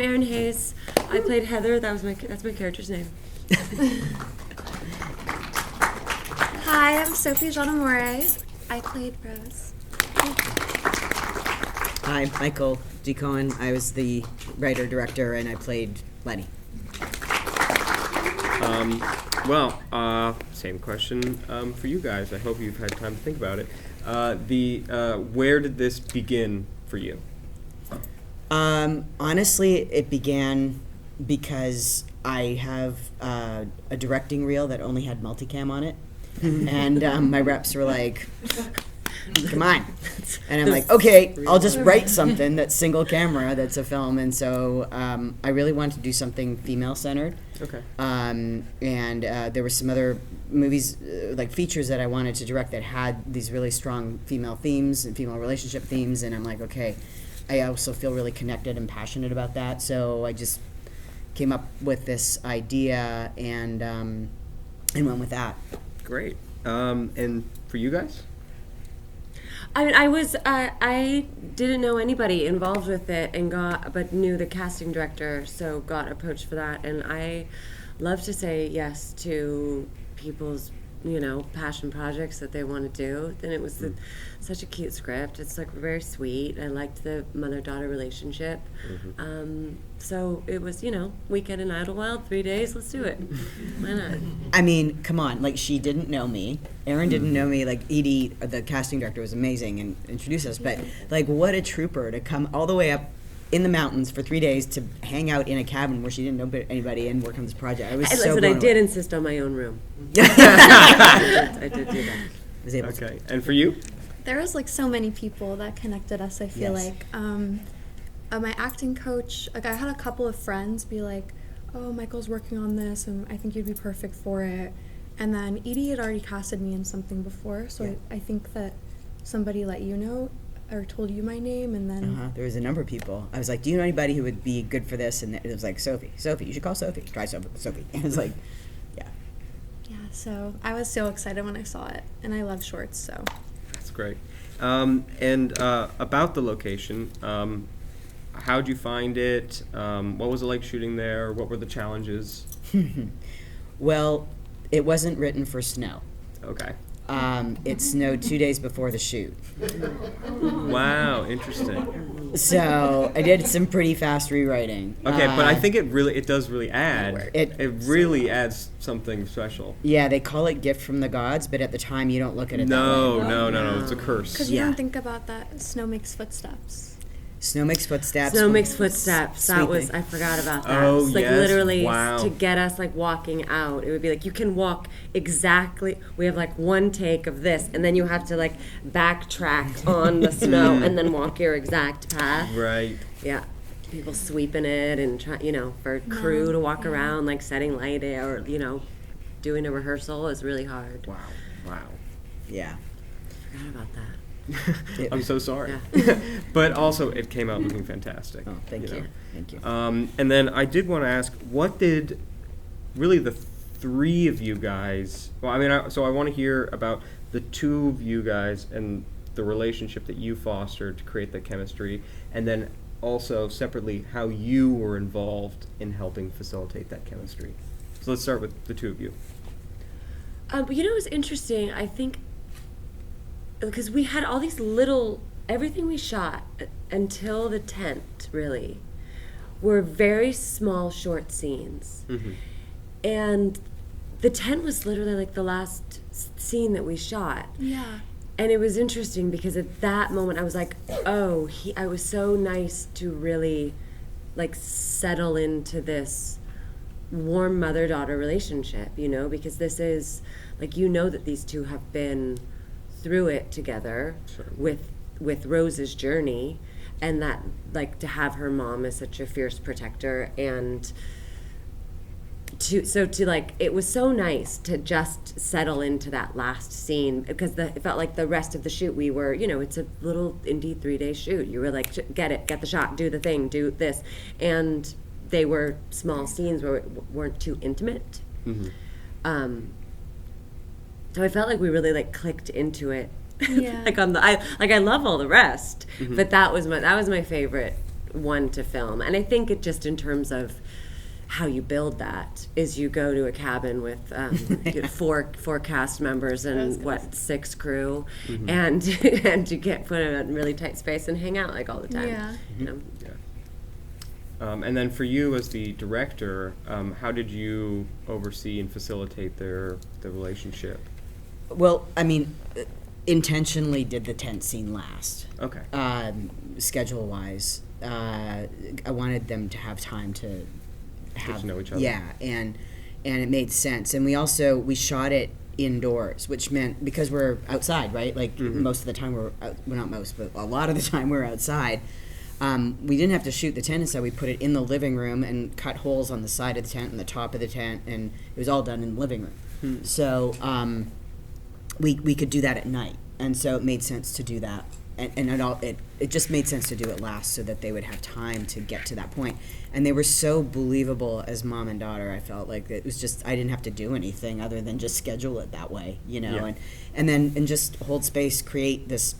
Erinn Hayes. I played Heather. That's my character's name. Hi, I'm Sophie Giannamore. I played Rose. Hi, Michael D. Cohen. I was the writer-director, and I played Lenny. Same question for you guys. I hope you've had time to think about it. Where did this begin for you? Honestly, it began because I have a directing reel that only had multicam on it, and my reps were like, come on. And I'm like, okay, I'll just write something that's single camera, that's a film. And so I really wanted to do something female-centered. Okay. And there were some other movies, like features that I wanted to direct that had these really strong female themes and female relationship themes. And I'm like, okay, I also feel really connected and passionate about that. So I just came up with this idea and went with that. Great. And for you guys? I mean, I didn't know anybody involved with it but knew the casting director, so got approached for that. And I love to say yes to people's, passion projects that they want to do. And it was such a cute script. It's like very sweet. I liked the mother-daughter relationship. Mm-hmm. So it was, weekend in Idlewild, 3 days, let's do it. Why not? I mean, come on, like, she didn't know me. Erinn didn't know me. Like, Edie, the casting director, was amazing and introduced us. But, like, what a trooper to come all the way up in the mountains for 3 days to hang out in a cabin where she didn't know anybody and work on this project. I was so blown I away. did insist on my own room. I did do that. I was able to. Okay. And for you? There was like so many people that connected us, I feel Yes. like. My acting coach, like I had a couple of friends be like, oh, Michael's working on this and I think you'd be perfect for it. And then Edie had already casted me in something before, so Yeah. I think that somebody let you know or told you my name, and then There was a number of people. I was like, do you know anybody who would be good for this? And it was like, Sophie, you should call Sophie. Try Sophie. And it was like, yeah. yeah, so I was so excited when I saw it, and I love shorts, so. That's great. And about the location, how'd you find it? What was it like shooting there? What were the challenges? Well, it wasn't written for snow. Okay. It snowed 2 days before the shoot. Wow, interesting. So I did some pretty fast rewriting. Okay, but I think it does really add. It- It really adds something special. Yeah, they call it gift from the gods, but at the time you don't look at it that way. No, it's a curse. Because you Yeah. don't think about that, snow makes footsteps. Snow makes footsteps. Snow makes footsteps. Sweet That was, thing. I forgot about that. Oh, It's like yes. literally Wow. to get us like walking out. It would be like, you can walk exactly, we have like one take of this, and then you have to like backtrack on the snow and then walk your exact path. Right. Yeah. People sweeping it and try, for crew to walk around, like setting light or, doing a rehearsal is really hard. Wow. Yeah. Forgot about that. I'm so sorry. Yeah. But also, it came out looking fantastic. Oh, thank you. know. Thank you. And then I did want to ask, what did really the three of you guys? Well, I mean, so I want to hear about the two of you guys and the relationship that you fostered to create that chemistry, and then also separately how you were involved in helping facilitate that chemistry. So let's start with the two of you. But it was interesting, I think, because we had all these everything we shot until the tent, really, were very small, short scenes. Mm-hmm. And the tent was literally like the last scene that we shot. Yeah. And it was interesting because at that moment I was like, I was so nice to really like settle into this warm mother-daughter relationship, because this is like, that these two have been through it together. Sure. with Rose's journey, and that like to have her mom as such a fierce protector, and to like, it was so nice to just settle into that last scene, because it felt like the rest of the shoot we were, it's a little indie 3-day shoot. You were like, get the shot, do the thing, do this, and they were small scenes where weren't too intimate. Mm-hmm. So I felt like we really like clicked into it. Yeah. I love all the rest, but that was my favorite one to film. And I think it just in terms of how you build that is you go to a cabin with four cast members and 6 crew, and and you get put in a really tight space and hang out like all the time. Yeah. You know? And then for you as the director, how did you oversee and facilitate the relationship? Well, I mean, intentionally did the tent scene last. Okay. Schedule-wise, I wanted them to have time to Get to know each other. Yeah, and it made sense. And we shot it indoors, which meant because we're outside, right? Like most of the time well, not most, but a lot of the time we're outside. We didn't have to shoot the tent inside. We put it in the living room and cut holes on the side of the tent and the top of the tent, and it was all done in the living room. So we could do that at night, and so it made sense to do that. And it just made sense to do it last so that they would have time to get to that point. And they were so believable as mom and daughter. I felt like it was just, I didn't have to do anything other than just schedule it that way, you know, Yeah. and just hold space, create this,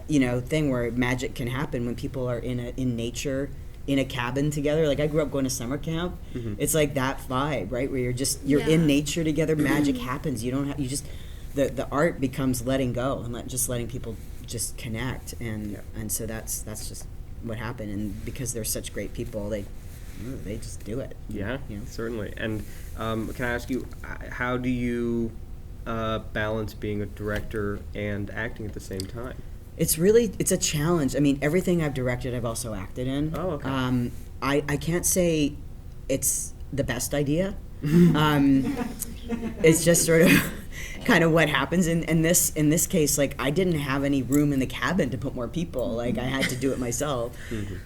you know, thing where magic can happen when people are in nature, in a cabin together. Like I grew up going to summer camp. It's like that vibe, right? Where you're in nature together, magic happens. The art becomes letting go and letting people just connect, and so that's just what happened. And because they're such great people, they just do it. Yeah, you know? certainly. And can I ask you, how do you balance being a director and acting at the same time? It's a challenge. I mean, everything I've directed, I've also acted in. Oh, okay. I can't say it's the best idea. It's just sort of kind of what happens in this case. Like I didn't have any room in the cabin to put more people. Like I had to do it myself.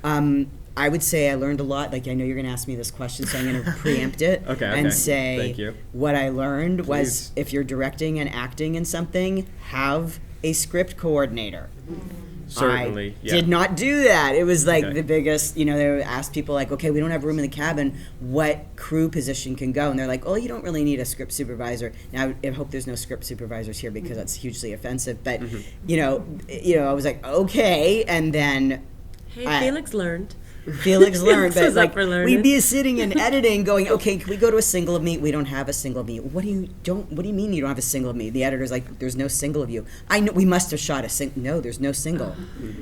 I would say I learned a lot. Like I know you're going to ask me this question, so I'm going to preempt it and say Thank you. what I learned was Please. if you're directing and acting in something, have a script coordinator. Certainly, I did not do that. It was like Okay. the biggest, you know, they would ask people like, okay, we don't have room in the cabin, what crew position can go? And they're like, oh, you don't really need a script supervisor. Now, I hope there's no script supervisors here because that's hugely offensive. But, you know, I was like, okay. And then Hey, Felix learned. Felix learned, but was like up for learning. we'd be sitting and editing, going, "Okay, can we go to a single of me? We don't have a single of me. What do you mean you don't have a single of me?" The editor's like, "There's no single of you." I know we must have shot a single. No, there's no single.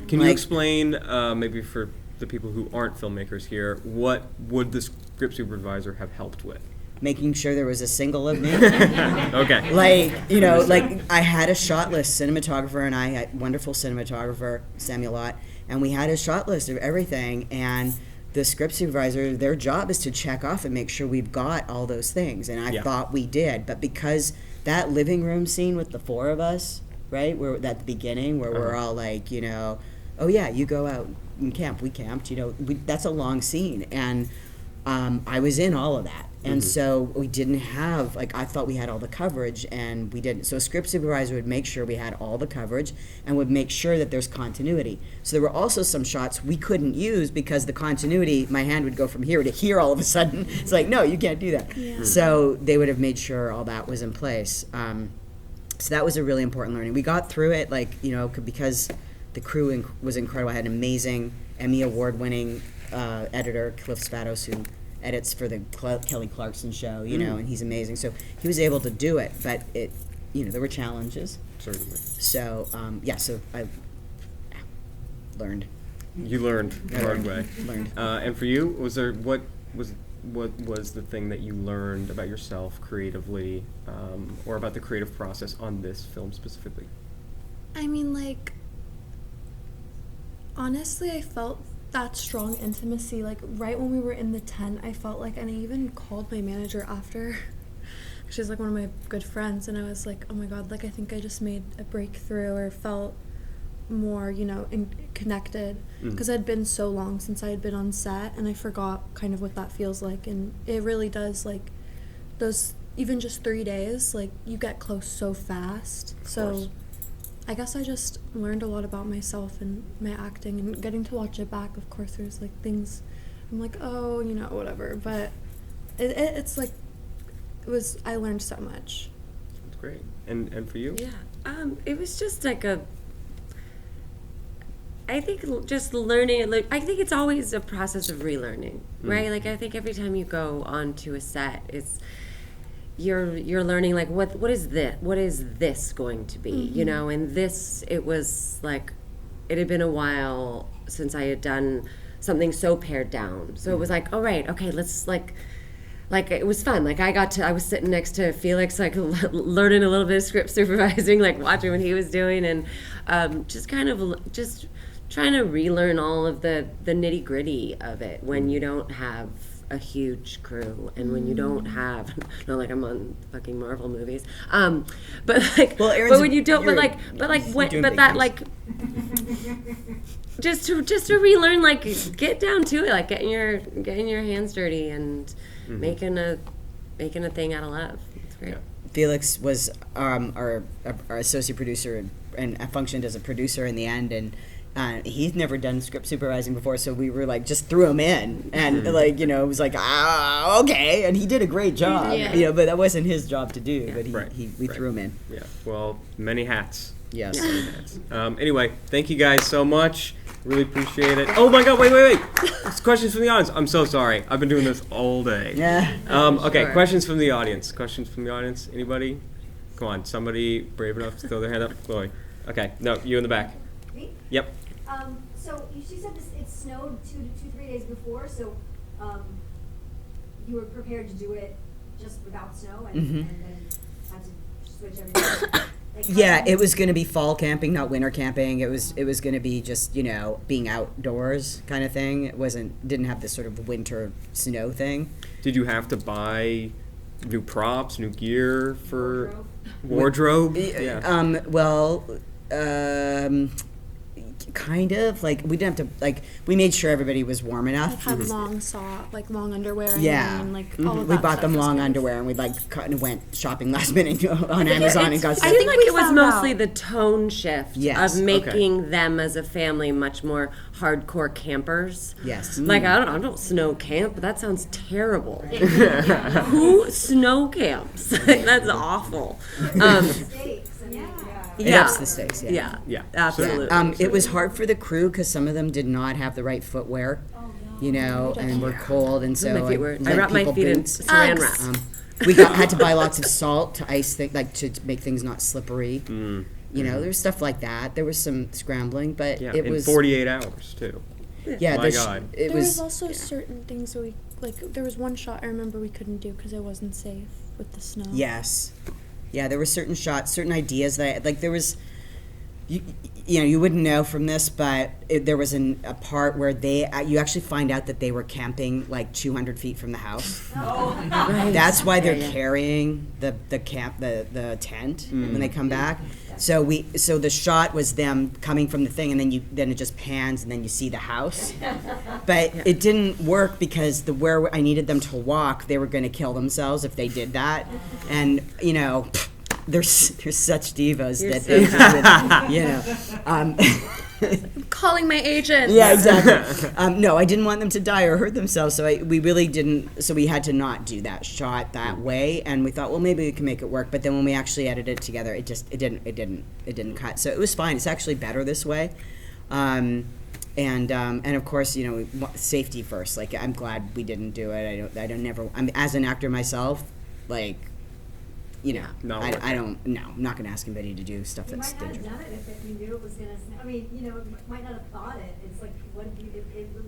Can you Like- explain, maybe for the people who aren't filmmakers here, what would the script supervisor have helped with? Making sure there was a single of me. Okay. Like, you know, like I had a shot list, cinematographer and I had wonderful cinematographer, Samuel Ott, and we had a shot list of everything, and the script supervisor, their job is to check off and make sure we've got all those things, and I thought we did, but because that living room scene with the 4 of us, right, we're at the beginning where we're all like, you know, oh yeah, you go out and camp, we camped, you know, that's a long scene, and I was in all of that. And so we didn't have, like, I thought we had all the coverage, and we didn't. So a script supervisor would make sure we had all the coverage and would make sure that there's continuity. So there were also some shots we couldn't use because the continuity, my hand would go from here to here all of a sudden. It's like, no, you can't do that. Yeah. So they would have made sure all that was in place. So that was a really important learning. We got through it, like, you know, because the crew was incredible. I had an amazing Emmy Award-winning editor, Cliff Spatos, who edits for the Kelly Clarkson show, you know, and he's amazing. So he was able to do it, but it, you know, there were challenges. Certainly. So, so I learned. You learned the hard way. Learned. And for you, what was the thing that you learned about yourself creatively, or about the creative process on this film specifically? I mean, like, honestly, I felt that strong intimacy, like, right when we were in the tent, I felt like, and I even called my manager after, she's, like, one of my good friends, and I was like, oh my god, like, I think I just made a breakthrough, or felt more, you know, connected, because it had been so long since I had been on set, and I forgot kind of what that feels like, and it really does, like, those, even just 3 days, like, you get close so fast, so I guess I just learned a lot about myself and my acting, and getting to watch it back, of course, there's, like, things I'm like, oh, you know, whatever, but it's, like, I learned so much. That's great. And for you? Yeah, it was just like I think just learning. Like, I think it's always a process of relearning, right? Like, I think every time you go onto a set, it's you're learning like what is this going to be, you know? And this, it was like it had been a while since I had done something so pared down. So it was like, all right, okay, let's like it was fun. Like I was sitting next to Felix, like learning a little bit of script supervising, like watching what he was doing, and just kind of just trying to relearn all of the nitty gritty of it when you don't have a huge crew and when you don't have, not like I'm on fucking Marvel movies, but like, Well, but when you don't, but that like. Just to relearn, like get down to it, like getting your hands dirty and making a thing out of love. It's great. Felix was our associate producer and functioned as a producer in the end, and he's never done script supervising before, so we were like just threw him in, and like, you know, it was like okay, and he did a great job, you know, but that wasn't his job to do, but we threw him in. Yeah, well, many hats. Yes. Many hats. Anyway, thank you guys so much. Really appreciate it. Oh my God! Wait! It's questions from the audience. I'm so sorry. I've been doing this all day. Yeah. Okay. Sure. Questions from the audience. Questions from the audience. Anybody? Come on. Somebody brave enough to throw their hand up. Chloe. Okay. No, you in the back. Me? Yep. So she said it snowed 3 days before, so you were prepared to do it just without snow, and then had to switch everything. Yeah, it was going to be fall camping, not winter camping. It was going to be just, you know, being outdoors kind of thing. It didn't have this sort of winter snow thing. Did you have to buy new props, new gear for wardrobe? Yeah. Kind of, like, we didn't have to, like, we made sure everybody was warm enough. Had long underwear. Yeah. And like all of We that bought stuff them was long good. underwear, and we like cut and went shopping last minute on Amazon and got I stuff. feel like we it was found mostly out. the tone shift Yes. of making them as a family much more hardcore campers. Yes. Like I don't snow camp, but that sounds terrible. Who snow camps? That's awful. Mistakes, I mean, It ups the stakes, Yeah. Yeah. Absolutely. It was hard for the crew because some of them did not have the right footwear, you know, and were cold, and so My feet were, I lent wrapped my people feet in boots. saran wrap. We had to buy lots of salt to ice things, like to make things not slippery. You know, there was stuff like that. There was some scrambling, but Yeah. it In was 48 hours too. yeah. My God. It There was was also certain things that there was one shot I remember we couldn't do because it wasn't safe with the snow. yes, yeah. There were certain shots, certain ideas that there was. You know, you wouldn't know from this, but there was a part where you actually find out that they were camping like 200 feet from the house. Right. That's why they're carrying the tent when they come back. So the shot was them coming from the thing, and then it just pans, and then you see the house. But it didn't work because where I needed them to walk, they were going to kill themselves if they did that, and you know. They're such divas that they Calling my agent. Yeah, exactly. No, I didn't want them to die or hurt themselves, so we really didn't. So we had to not do that shot that way, and we thought, well, maybe we can make it work. But then when we actually edited it together, it didn't cut. So it was fine. It's actually better this way. And of course, you know, safety first. Like, I'm glad we didn't do it. I'm as an actor myself, like. You know, I'm not going to ask anybody to do stuff You that's might not have dangerous. done it if you knew it was going to snow. I mean, you know, might not have thought it. It's like, it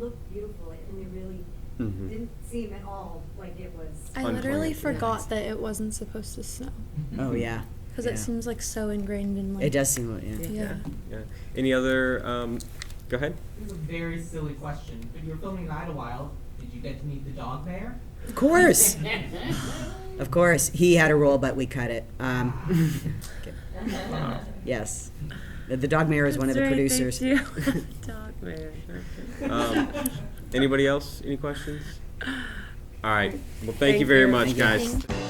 looked beautiful, and it really didn't seem at all like it was. I literally Unplanned. forgot that it wasn't supposed to snow Oh yeah, because yeah. it seems like so ingrained in like. It does seem Yeah. Yeah. Any other? Go ahead. This is a very silly question, but you were filming Idlewild. Did you get to meet the dog bear? Of course. Of course, he had a role, but we cut it. Yes, the dog mayor is one of the producers. Dog mayor. Anybody else? Any questions? All right. Well, thank you very much, Thank you. guys.